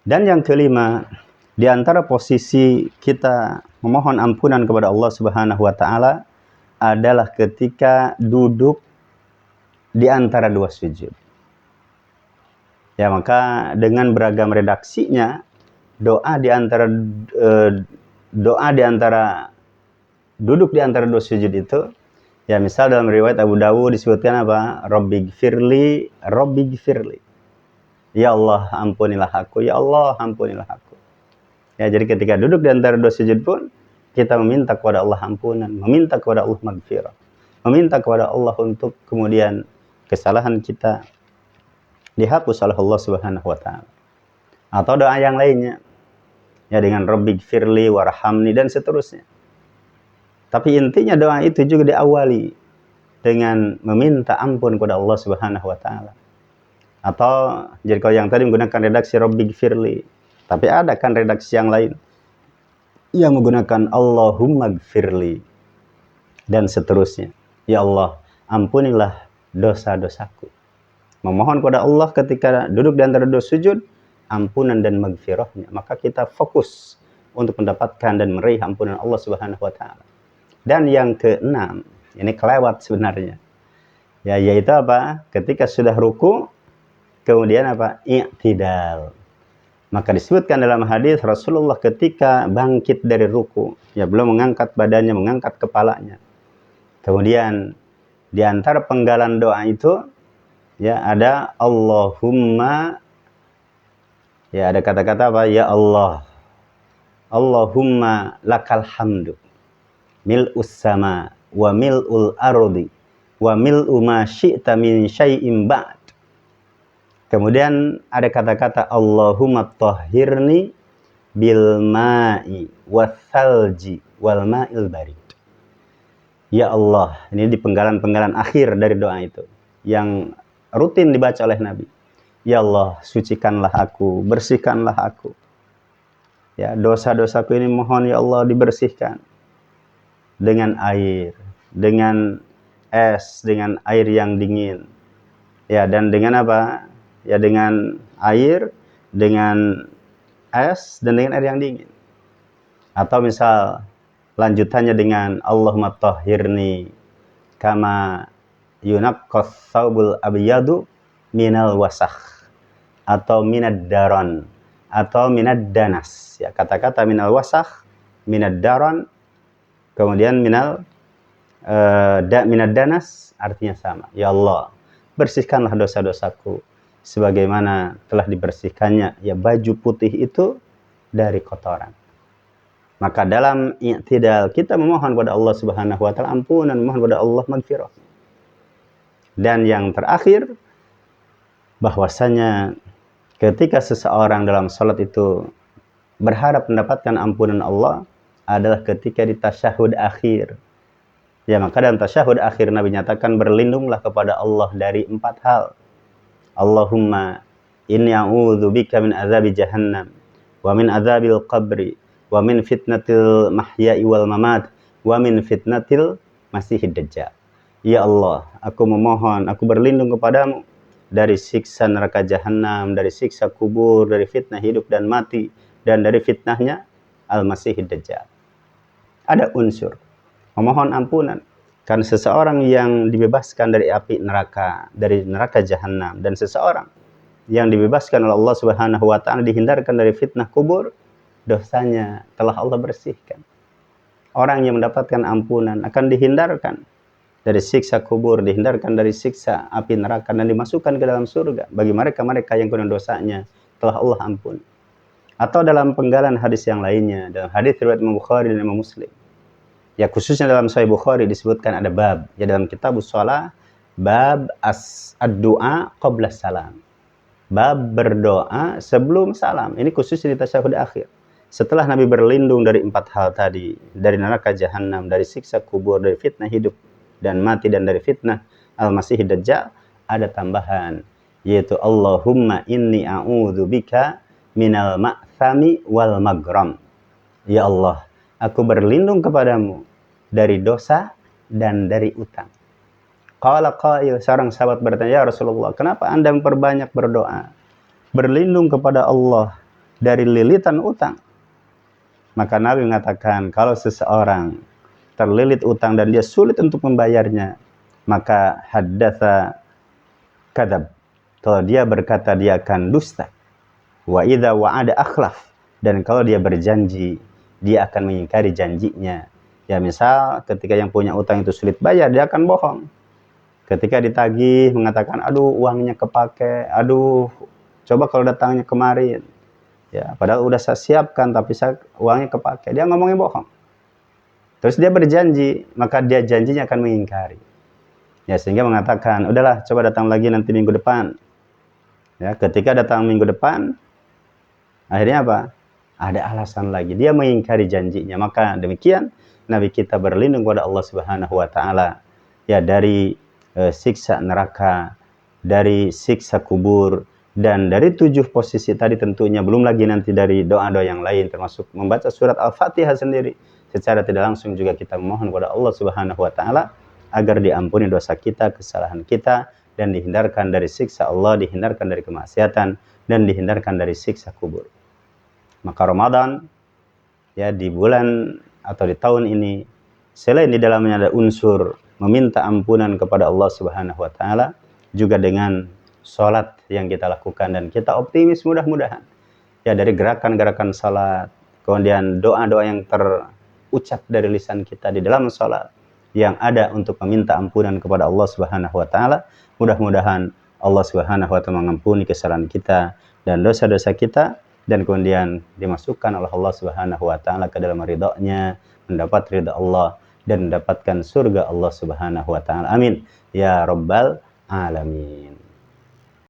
Dan yang kelima, di antara posisi kita memohon ampunan kepada Allah Subhanahu wa taala adalah ketika duduk di antara dua sujud. Ya, maka dengan beragam redaksinya, doa di antara duduk di antara dua sujud itu, ya misal dalam riwayat Abu Dawud disebutkan apa? Rabbighfirli, Rabbighfirli. Ya Allah, ampunilah aku, ya Allah, ampunilah aku. Ya, jadi ketika duduk di antara dua sujud pun kita meminta kepada Allah ampunan, meminta kepada Allah maghfirah, meminta kepada Allah untuk kemudian kesalahan kita dihapus oleh Allah Subhanahu wa taala. Atau doa yang lainnya, ya dengan Rabbighfirli warhamni dan seterusnya. Tapi intinya doa itu juga diawali dengan meminta ampun kepada Allah Subhanahu wa taala. Atau jadi kalau yang tadi menggunakan redaksi Rabbighfirli, tapi ada kan redaksi yang lain yang menggunakan Allahumma gfirli dan seterusnya. Ya Allah, ampunilah dosa-dosaku. Memohon kepada Allah ketika duduk di antara dua sujud, ampunan dan maghfirahnya. Maka kita fokus untuk mendapatkan dan meraih ampunan Allah Subhanahu wa taala. Dan yang keenam, ini kelewat sebenarnya. Ya, yaitu apa? Ketika sudah ruku, kemudian apa? I'tidal. Maka disebutkan dalam hadis Rasulullah ketika bangkit dari ruku, ya belum mengangkat badannya, mengangkat kepalanya. Kemudian di antara penggalan doa itu, ya ada Allahumma, ya ada kata-kata apa? Ya Allah, Allahumma lakal hamdu, mil'us sama, wa mil'ul ardi, wa mil'u ma syi'ta min syai'im ba'd. Kemudian ada kata-kata Allahumma tahhirni bil ma'i wasalji wal ma'il barid. Ya Allah, ini di penggalan-penggalan akhir dari doa itu yang rutin dibaca oleh Nabi. Ya Allah, sucikanlah aku, bersihkanlah aku. Ya, dosa-dosaku ini mohon ya Allah dibersihkan dengan air, dengan es, dengan air yang dingin. Ya, dan dengan apa? Ya dengan air, dengan es, dan dengan air yang dingin. Atau misal lanjutannya dengan Allahumma tahhirni kama yunaqqas thawbul abyadu minal wasakh, atau minad daron, atau minad danas. Ya, kata-kata minal wasakh, minad daron, kemudian minad danas artinya sama. Ya Allah, bersihkanlah dosa-dosaku sebagaimana telah dibersihkannya ya baju putih itu dari kotoran. Maka dalam i'tidal kita memohon kepada Allah Subhanahu wa taala ampunan, memohon kepada Allah maghfirah. Dan yang terakhir, bahwasanya ketika seseorang dalam salat itu berharap mendapatkan ampunan Allah adalah ketika di tasyahud akhir. Ya, maka dalam tasyahud akhir Nabi nyatakan berlindunglah kepada Allah dari 4 hal. Allahumma inni a'udzubika min azabi jahannam wa min azabil qabri wa min fitnatil mahya'i wal mamat wa min fitnatil masihid dajjal. Ya Allah, aku memohon, aku berlindung kepadamu dari siksa neraka jahannam, dari siksa kubur, dari fitnah hidup dan mati, dan dari fitnahnya al-masihid dajjal. Ada unsur memohon ampunan. Karena seseorang yang dibebaskan dari api neraka, dari neraka jahanam, dan seseorang yang dibebaskan oleh Allah Subhanahu wa taala dihindarkan dari fitnah kubur, dosanya telah Allah bersihkan. Orang yang mendapatkan ampunan akan dihindarkan dari siksa kubur, dihindarkan dari siksa api neraka, dan dimasukkan ke dalam surga bagi mereka-mereka yang kemudian dosanya telah Allah ampuni. Atau dalam penggalan hadis yang lainnya, dalam hadis riwayat Imam Bukhari dan Imam Muslim. Ya, khususnya dalam Sahih Bukhari disebutkan ada bab, ya dalam kitabus shalah, bab ad-du'a qabla salam. Bab berdoa sebelum salam. Ini khususnya di tasyahud akhir. Setelah Nabi berlindung dari 4 hal tadi, dari neraka jahanam, dari siksa kubur, dari fitnah hidup dan mati, dan dari fitnah al-masihid dajjal, ada tambahan, yaitu Allahumma inni a'udzubika minal ma'thami wal maghram. Ya Allah, aku berlindung kepadamu dari dosa dan dari utang. Qala qail, seorang sahabat bertanya, ya Rasulullah, kenapa Anda memperbanyak berdoa? Berlindung kepada Allah dari lilitan utang. Maka Nabi mengatakan kalau seseorang terlilit utang dan dia sulit untuk membayarnya, maka haddatsa kadzab. Kalau dia berkata dia akan dusta. Wa idza wa'ada akhlaf. Dan kalau dia berjanji, dia akan mengingkari janjinya. Ya misal ketika yang punya utang itu sulit bayar, dia akan bohong. Ketika ditagih mengatakan, aduh uangnya kepake, aduh coba kalau datangnya kemarin. Ya, padahal udah saya siapkan tapi uangnya kepake. Dia ngomongnya bohong. Terus dia berjanji, maka dia janjinya akan mengingkari. Ya, sehingga mengatakan, udahlah coba datang lagi nanti minggu depan. Ya, ketika datang minggu depan, akhirnya apa? Ada alasan lagi. Dia mengingkari janjinya. Maka demikian Nabi kita berlindung kepada Allah Subhanahu wa taala ya dari siksa neraka, dari siksa kubur, dan dari 7 posisi tadi tentunya, belum lagi nanti dari doa-doa yang lain, termasuk membaca surat Al-Fatihah sendiri. Secara tidak langsung juga kita memohon kepada Allah Subhanahu wa taala agar diampuni dosa kita, kesalahan kita, dan dihindarkan dari siksa Allah, dihindarkan dari kemaksiatan, dan dihindarkan dari siksa kubur. Maka Ramadan ya di bulan atau di tahun ini, selain di dalamnya ada unsur meminta ampunan kepada Allah Subhanahu wa taala, juga dengan salat yang kita lakukan, dan kita optimis mudah-mudahan ya dari gerakan-gerakan salat, kemudian doa-doa yang terucap dari lisan kita di dalam salat yang ada untuk meminta ampunan kepada Allah Subhanahu wa taala, mudah-mudahan Allah Subhanahu wa taala mengampuni kesalahan kita dan dosa-dosa kita, dan kemudian dimasukkan oleh Allah Subhanahu wa taala ke dalam ridha-Nya, mendapat ridha Allah dan mendapatkan surga Allah Subhanahu wa taala. Amin ya rabbal alamin.